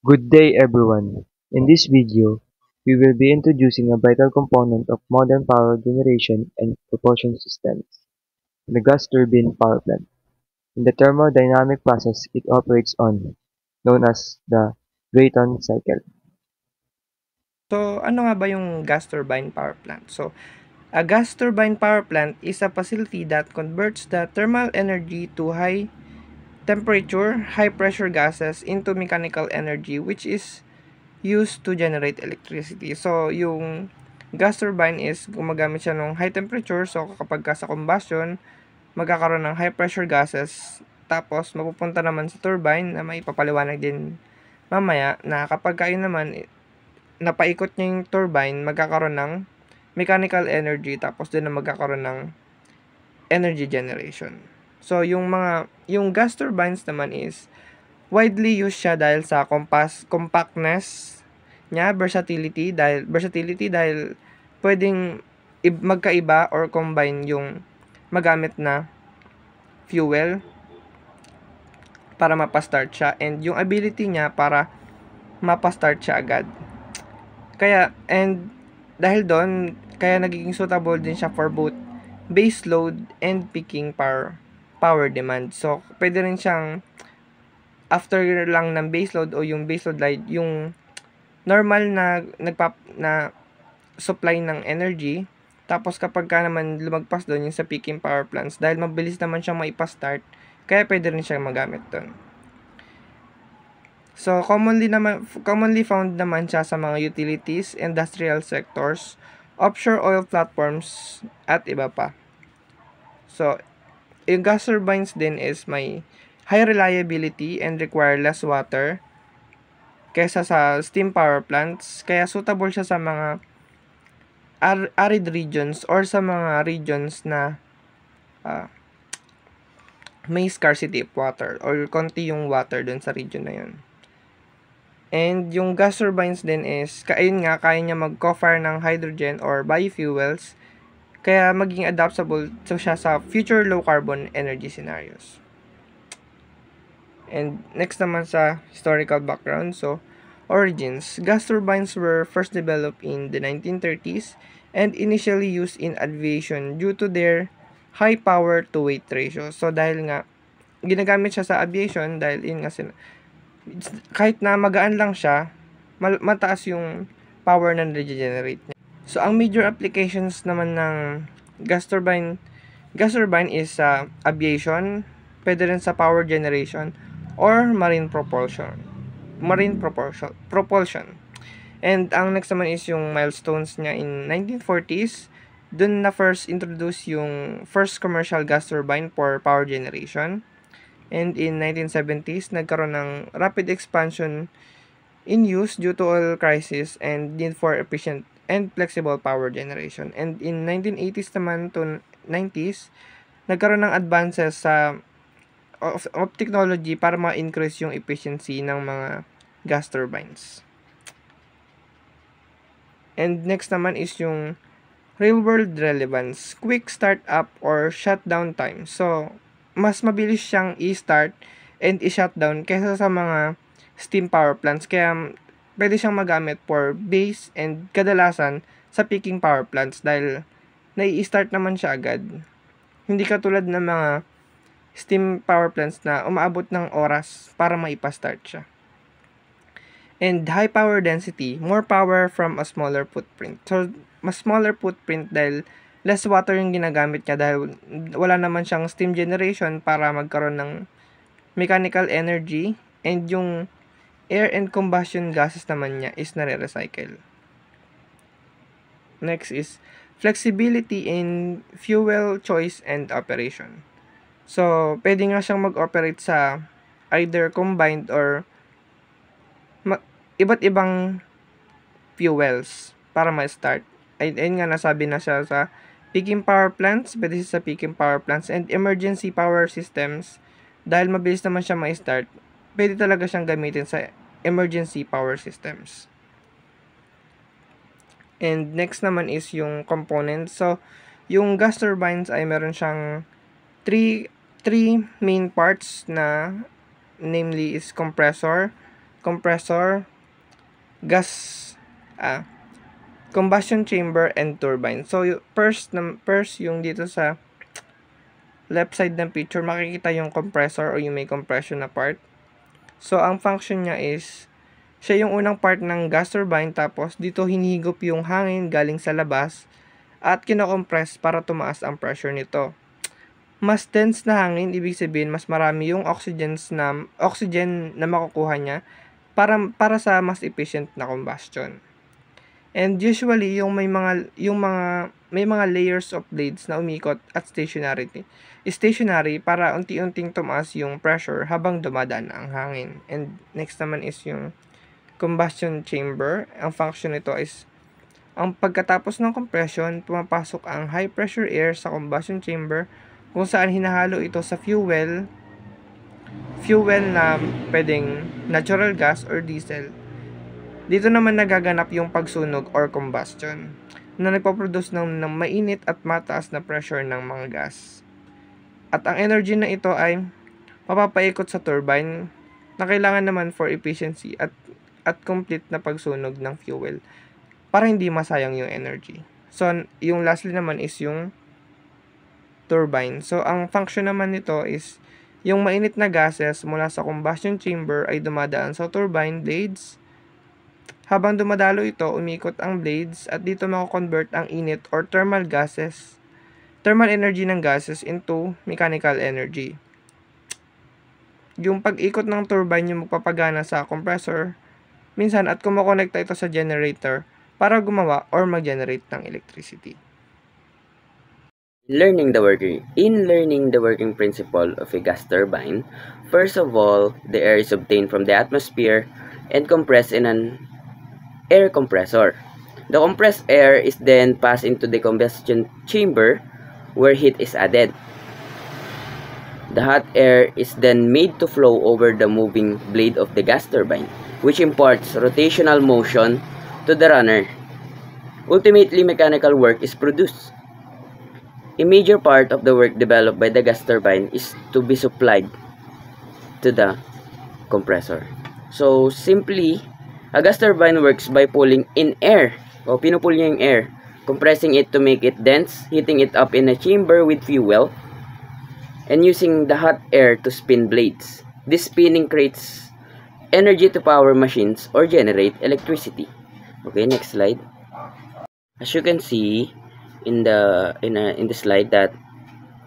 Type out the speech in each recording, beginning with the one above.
Good day everyone. In this video, we will be introducing a vital component of modern power generation and propulsion systems, the gas turbine power plant. In the thermodynamic process it operates on, known as the Brayton cycle. So, ano nga ba yung gas turbine power plant? So, a gas turbine power plant is a facility that converts the thermal energy to high temperature, high pressure gases into mechanical energy which is used to generate electricity. So, yung gas turbine is gumagamit siya ng high temperature. So, kapag sa combustion, magkakaroon ng high pressure gases. Tapos, mapupunta naman sa turbine na may papaliwanag din mamaya na kapag kayo naman napaikot niya yung turbine, magkakaroon ng mechanical energy tapos din na magkakaroon ng energy generation. So yung gas turbines naman is widely used siya dahil sa compactness niya, versatility dahil pwedeng magkaiba or combine yung magamit na fuel para mapastart siya and yung ability niya para mapastart siya agad. Dahil doon, kaya nagiging suitable din siya for both base load and peaking power demand. So, pwede rin siyang after lang ng base load o yung base load light, yung normal na na supply ng energy. Tapos kapag ka naman lumagpas doon yung sa peaking power plants, dahil mabilis naman siyang maipastart, kaya pwede rin siyang magamit doon. So, commonly found naman siya sa mga utilities, industrial sectors, offshore oil platforms, at iba pa. So, yung gas turbines din is may high reliability and require less water kaysa sa steam power plants. Kaya suitable siya sa mga arid regions or sa mga regions na uh, may scarcity of water or konti yung water dun sa region na yun. And yung gas turbines din is, ayun nga, kaya niya mag-co-fire ng hydrogen or biofuels, kaya maging adaptable siya sa future low-carbon energy scenarios. And next naman sa historical background, so, origins. Gas turbines were first developed in the 1930s and initially used in aviation due to their high power to weight ratio. So, dahil nga, ginagamit siya sa aviation dahil yun nga kahit na magaan lang siya, mataas yung power na nare-generate niya. So, ang major applications naman ng gas turbine is sa aviation, pwede rin sa power generation, or marine propulsion. And ang next naman is yung milestones niya in 1940s. Doon na first introduce yung first commercial gas turbine for power generation. And in 1970s, nagkaroon ng rapid expansion in use due to oil crisis and need for efficient and flexible power generation. And in 1980s naman to 90s, nagkaroon ng advances of technology para ma-increase yung efficiency ng mga gas turbines. And next naman is yung real-world relevance, quick start-up or shutdown time. So, mas mabilis siyang i-start and i-shutdown kaysa sa mga steam power plants. Kaya, pwede siyang magamit for base and kadalasan sa peaking power plants dahil nai-start naman siya agad. Hindi katulad ng mga steam power plants na umaabot ng oras para maipastart siya. And high power density, more power from a smaller footprint. So, mas smaller footprint dahil less water yung ginagamit niya dahil wala naman siyang steam generation para magkaroon ng mechanical energy and yung air and combustion gases naman niya is nare-recycle. Next is flexibility in fuel choice and operation. So, pwede nga siyang mag-operate sa either combined or iba't ibang fuels para ma-start. Ayun nga, nasabi na siya sa peaking power plants, pwede siya sa peaking power plants and emergency power systems. Dahil mabilis naman siya ma-start, pwede talaga siyang gamitin sa emergency power systems. And next naman is yung components. So, yung gas turbines ay meron siyang three main parts na namely is compressor, compressor, gas, combustion chamber, and turbine. So, first yung dito sa left side ng picture, makikita yung compressor o yung may compression na part. So, ang function niya is, siya yung unang part ng gas turbine, tapos dito hinihigop yung hangin galing sa labas at kinocompress para tumaas ang pressure nito. Mas dense na hangin, ibig sabihin mas marami yung oxygen na makukuha niya para sa mas efficient na combustion. And usually yung may mga layers of blades na umikot at stationary para unti-unting tumaas yung pressure habang dumadaan ang hangin. And next naman is yung combustion chamber. Ang function nito is, ang pagkatapos ng compression, pumapasok ang high pressure air sa combustion chamber kung saan hinahalo ito sa fuel na pwedeng natural gas or diesel. Dito naman nagaganap yung pagsunog or combustion na nagpaproduce ng mainit at mataas na pressure ng mga gas. At ang energy na ito ay mapapaikot sa turbine na kailangan naman for efficiency at complete na pagsunog ng fuel para hindi masayang yung energy. So, yung lastly naman is yung turbine. So, ang function naman nito is yung mainit na gases mula sa combustion chamber ay dumadaan sa turbine blades. Habang dumadalo ito, umikot ang blades at dito mako-convert ang init or thermal energy ng gases into mechanical energy. Yung pag-ikot ng turbine yung magpapagana sa compressor minsan at kumokonekta ito sa generator para gumawa or mag-generate ng electricity. In learning the working principle of a gas turbine, first of all, the air is obtained from the atmosphere and compressed in an air compressor. The compressed air is then passed into the combustion chamber where heat is added. The hot air is then made to flow over the moving blade of the gas turbine, which imparts rotational motion to the runner. Ultimately, mechanical work is produced. A major part of the work developed by the gas turbine is to be supplied to the compressor. So, simply, a gas turbine works by pulling in air, o pinupull niya yung air, compressing it to make it dense, heating it up in a chamber with fuel, and using the hot air to spin blades. This spinning creates energy to power machines or generate electricity. Okay, next slide. As you can see in the slide that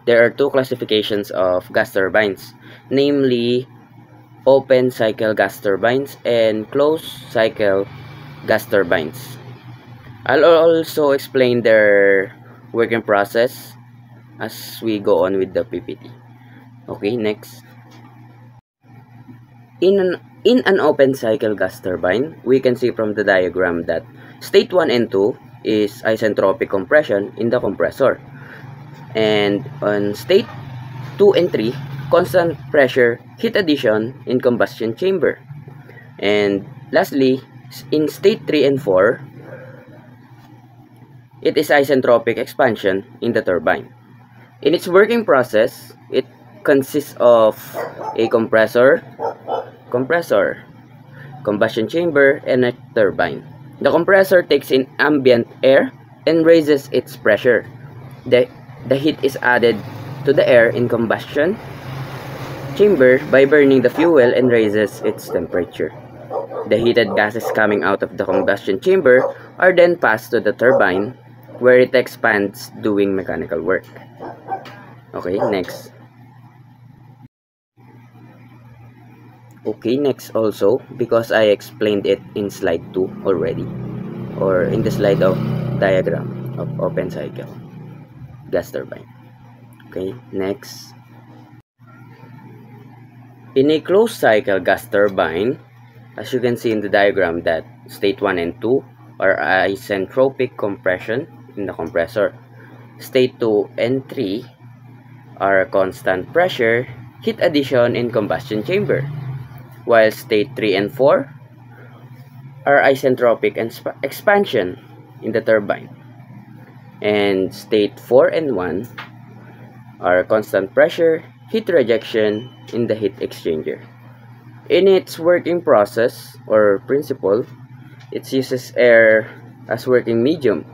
there are two classifications of gas turbines, namely open cycle gas turbines and closed cycle gas turbines. I'll also explain their working process as we go on with the PPT. Okay, next. In an open cycle gas turbine, we can see from the diagram that state 1 and 2 is isentropic compression in the compressor, and on state 2 and 3, constant pressure heat addition in combustion chamber, and lastly in state 3 and 4 it is isentropic expansion in the turbine. In its working process, it consists of a compressor, combustion chamber, and a turbine. The compressor takes in ambient air and raises its pressure. The heat is added to the air in combustion chamber by burning the fuel and raises its temperature. The heated gases coming out of the combustion chamber are then passed to the turbine where it expands doing mechanical work. Okay, next. Okay, next also, because I explained it in slide 2 already, or in the slide of diagram of open cycle gas turbine. Okay, next. In a closed cycle gas turbine, as you can see in the diagram that state 1 and 2 are isentropic compression in the compressor. State 2 and 3 are constant pressure heat addition in combustion chamber, while state 3 and 4 are isentropic expansion in the turbine, and state 4 and 1 are constant pressure heat rejection in the heat exchanger. In its working process or principle, it uses air as working medium.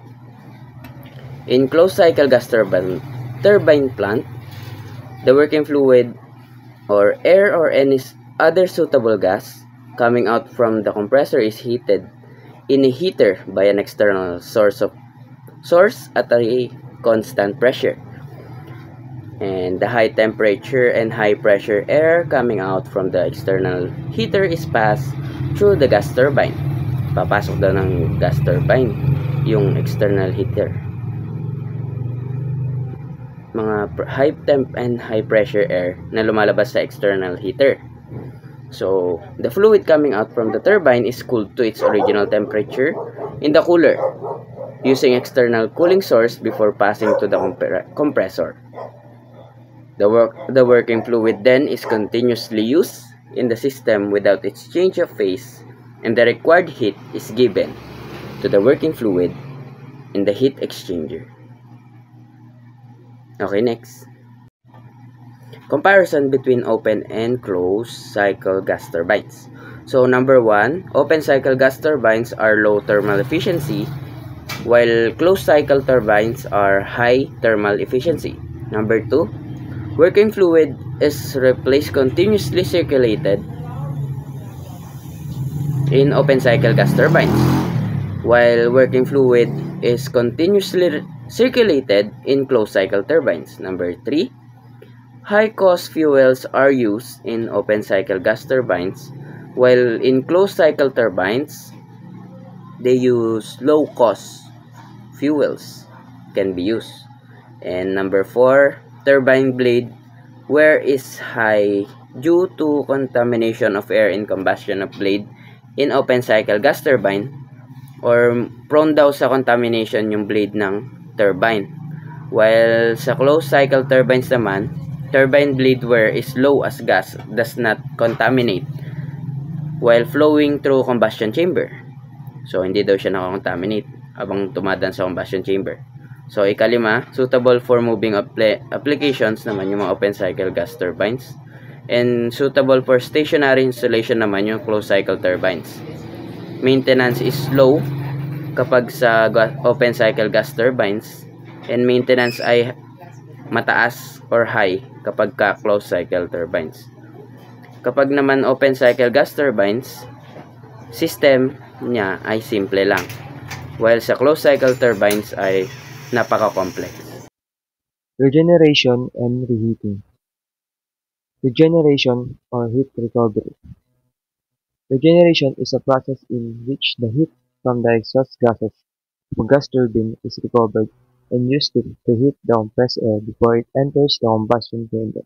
In closed cycle gas turbine plant, the working fluid or air or any other suitable gas coming out from the compressor is heated in a heater by an external source at a constant pressure. And the high temperature and high pressure air coming out from the external heater is passed through the gas turbine. Papasok daw ng gas turbine yung external heater. Mga high temp and high pressure air na lumalabas sa external heater. So, the fluid coming out from the turbine is cooled to its original temperature in the cooler using external cooling source before passing to the compressor. The working fluid then is continuously used in the system without its change of phase, and the required heat is given to the working fluid in the heat exchanger. Okay, next. Comparison between open and closed cycle gas turbines. So number 1, open cycle gas turbines are low thermal efficiency, while closed cycle turbines are high thermal efficiency. Number 2, working fluid is replaced continuously circulated in open cycle gas turbines, while working fluid is continuously circulated in closed cycle turbines. Number 3, high-cost fuels are used in open cycle gas turbines, while in closed cycle turbines, they use low-cost fuels can be used. And number 4, turbine blade wear is high due to contamination of air in combustion of blade in open cycle gas turbine, or prone daw sa contamination yung blade ng turbine. While sa closed cycle turbines naman, turbine blade wear is low as gas does not contaminate while flowing through combustion chamber. So, hindi daw siya nakakontaminate habang tumadaan sa combustion chamber. So, ikalima, suitable for moving applications naman yung mga open cycle gas turbines. And suitable for stationary installation naman yung closed cycle turbines. Maintenance is low kapag sa open cycle gas turbines, and maintenance ay mataas or high kapag ka closed cycle turbines. Kapag naman open cycle gas turbines, system niya ay simple lang, while sa closed cycle turbines ay napaka-complex. Regeneration and reheating. Regeneration or heat recovery. Regeneration is a process in which the heat from the exhaust gases of a gas turbine is recovered and used to preheat the compressed air before it enters the combustion chamber,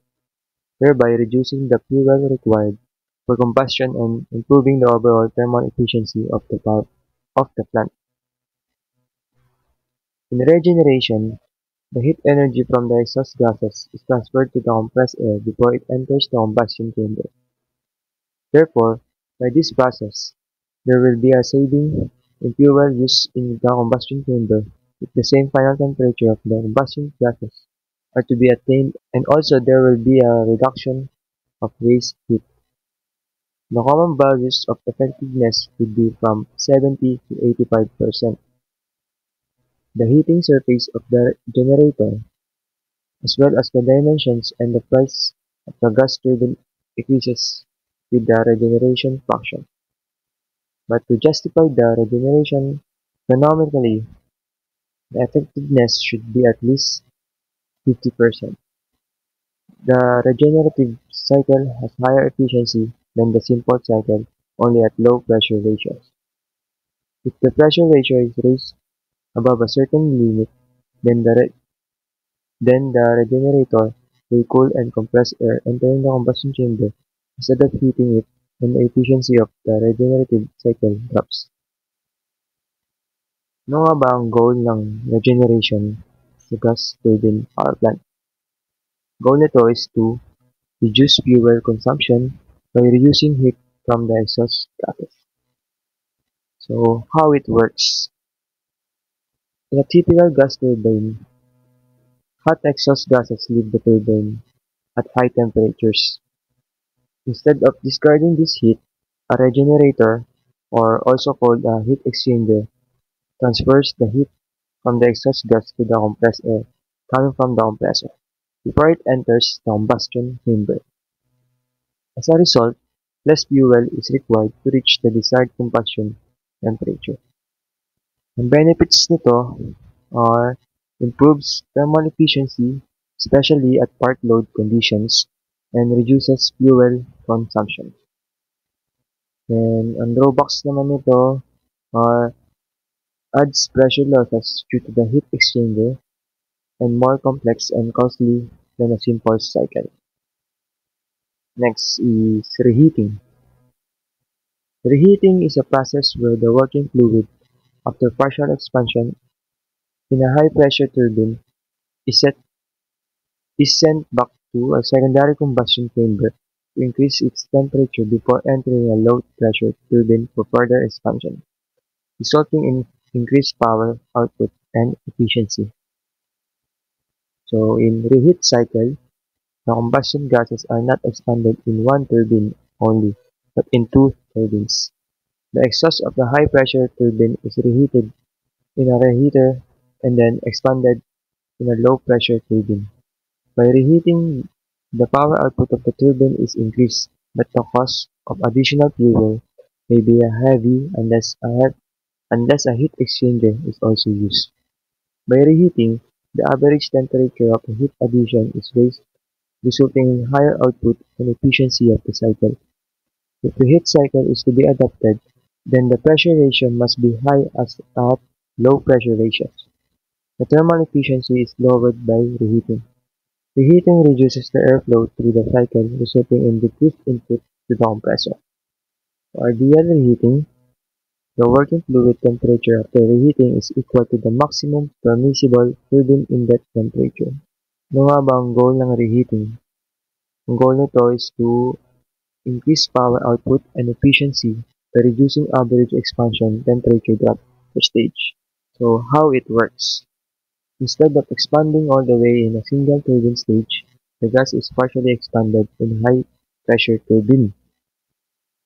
thereby reducing the fuel required for combustion and improving the overall thermal efficiency of the plant. In regeneration, the heat energy from the exhaust gases is transferred to the compressed air before it enters the combustion chamber. Therefore, by this process, there will be a saving in fuel use in the combustion chamber if the same final temperature of the combustion gases are to be attained, and also there will be a reduction of waste heat. The common values of effectiveness would be from 70 to 85%. The heating surface of the generator, as well as the dimensions and the price of the gas turbine, increases with the regeneration function. But to justify the regeneration economically, the effectiveness should be at least 50%. The regenerative cycle has higher efficiency than the simple cycle, only at low pressure ratios. If the pressure ratio is raised above a certain limit, then the regenerator will cool and compress air entering the combustion chamber instead of heating it, and the efficiency of the regenerative cycle drops. Ano nga ba ang goal ng regeneration sa gas turbine power plant? Goal nito is to reduce fuel consumption by reducing heat from the exhaust gases. So, how it works? In a typical gas turbine, hot exhaust gases leave the turbine at high temperatures. Instead of discarding this heat, a regenerator, or also called a heat exchanger, transfers the heat from the exhaust gas to the compressed air coming from the compressor before it enters the combustion chamber. As a result, less fuel is required to reach the desired combustion temperature. Ang benefits nito are improves thermal efficiency, especially at part load conditions, and reduces fuel consumption. And ang drawbacks naman nito are adds pressure losses due to the heat exchanger and more complex and costly than a simple cycle. Next is reheating. Reheating is a process where the working fluid, after partial expansion in a high-pressure turbine, is set is sent back to a secondary combustion chamber to increase its temperature before entering a low-pressure turbine for further expansion, resulting in increased power output and efficiency. So in reheat cycle, the combustion gases are not expanded in one turbine only, but in two turbines. The exhaust of the high-pressure turbine is reheated in a reheater and then expanded in a low-pressure turbine. By reheating, the power output of the turbine is increased, but the cost of additional fuel may be heavy unless a heat exchanger is also used. By reheating, the average temperature of the heat addition is raised, resulting in higher output and efficiency of the cycle. If the heat cycle is to be adopted, then the pressure ratio must be high as at low pressure ratios. The thermal efficiency is lowered by reheating. Reheating reduces the airflow through the cycle, resulting in decreased input to the compressor. For ideal reheating, the working fluid temperature after reheating is equal to the maximum permissible turbine inlet temperature. Ano nga ba ang goal ng reheating? Ang goal nito is to increase power output and efficiency by reducing average expansion temperature drop per stage. So how it works. Instead of expanding all the way in a single turbine stage, the gas is partially expanded in a high pressure turbine.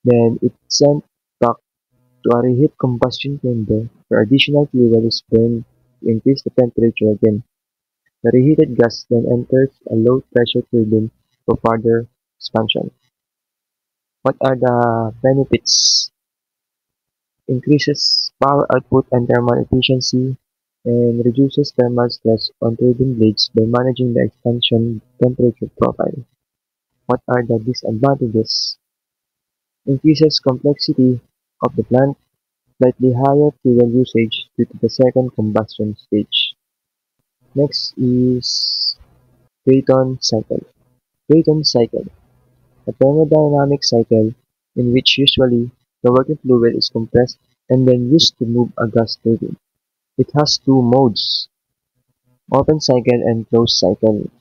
Then it's sent back to a reheat combustion chamber where additional fuel is burned to increase the temperature again. The reheated gas then enters a low pressure turbine for further expansion. What are the benefits? Increases power output and thermal efficiency, and reduces thermal stress on turbine blades by managing the expansion temperature profile. What are the disadvantages? Increases complexity of the plant, slightly higher fuel usage due to the second combustion stage. Next is Brayton cycle. Brayton cycle, a thermodynamic cycle in which usually the working fluid is compressed and then used to move a gas turbine. It has two modes, open cycle and closed cycle,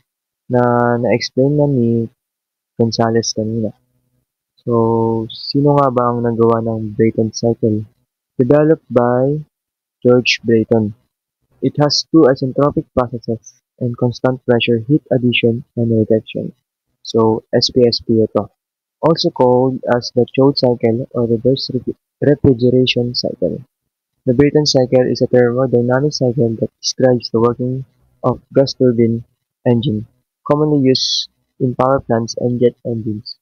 na na-explain na ni Gonzales kanina. So, sino nga ba ang nagawa ng Brayton cycle? Developed by George Brayton. It has two isentropic processes and constant pressure heat addition and rejection. So, SPSP ito. Also called as the Choate cycle or reverse refrigeration cycle. The Brayton cycle is a thermodynamic cycle that describes the working of gas turbine engine, commonly used in power plants and jet engines.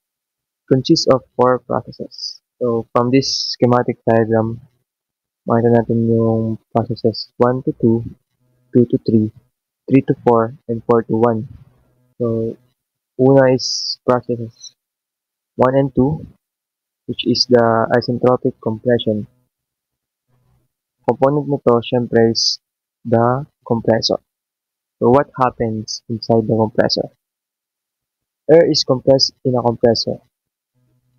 It consists of four processes. So, from this schematic diagram, makita natin yung processes 1 to 2, 2 to 3, 3 to 4, and 4 to 1. So, una is processes 1 and 2, which is the isentropic compression. Component nito, syempre, is the compressor. So what happens inside the compressor? Air is compressed in a compressor,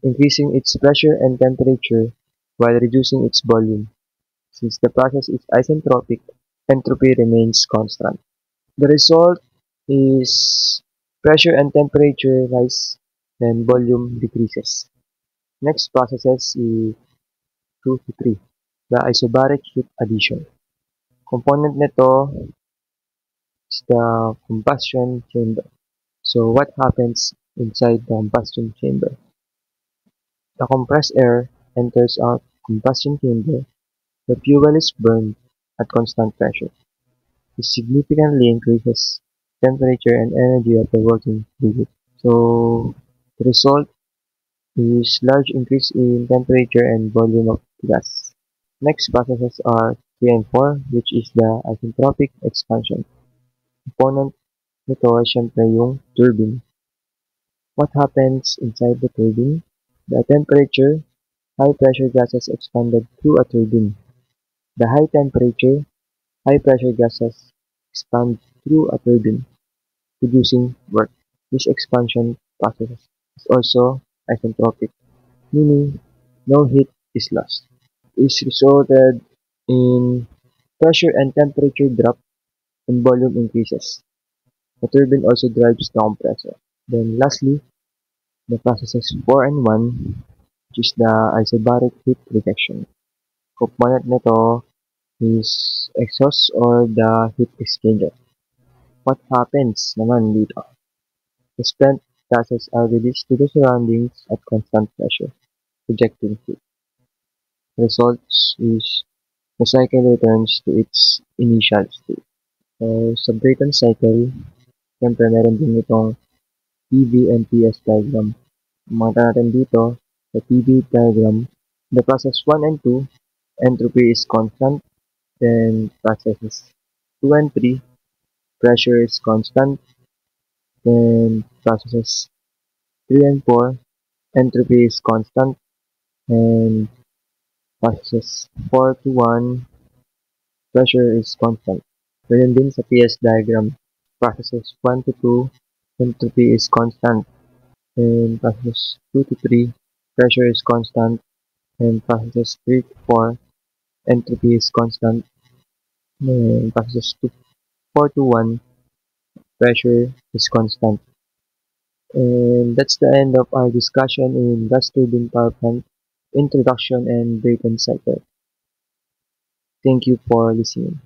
increasing its pressure and temperature while reducing its volume. Since the process is isentropic, entropy remains constant. The result is pressure and temperature rise, then volume decreases. Next processes is 2 to 3, the isobaric heat addition. Component nito is the combustion chamber. So what happens inside the combustion chamber? The compressed air enters a combustion chamber. The fuel is burned at constant pressure. This significantly increases temperature and energy of the working fluid. So the result is large increase in temperature and volume of gas. Next processes are 3 and 4, which is the isentropic expansion. Component nito ay syempre yung turbine. What happens inside the turbine? The temperature, high pressure gases expanded through a turbine. The high temperature, high pressure gases expand through a turbine, producing work. This expansion process is also isentropic, meaning no heat is lost. This resulted in pressure and temperature drop and volume increases. The turbine also drives the compressor. Then lastly, the processes 4 and 1, which is the isobaric heat rejection. Component nito is exhaust or the heat exchanger. What happens naman dito? The spent gases are released to the surroundings at constant pressure, rejecting heat. Results is the cycle returns to its initial state. So, sa Brayton cycle, siyempre meron din itong PV and PS diagram. Makita natin dito, sa PV diagram, the process 1 and 2, entropy is constant, then processes 2 and 3, pressure is constant, then processes 3 and 4, entropy is constant, and processes 4 to 1, pressure is constant. Ganyan din sa PS diagram, processes 1 to 2, entropy is constant, and processes 2 to 3, pressure is constant, and processes 3 to 4, entropy is constant, and processes 4 to 1, pressure is constant. And that's the end of our discussion in gas turbine power plant introduction and Brayton cycle. Thank you for listening.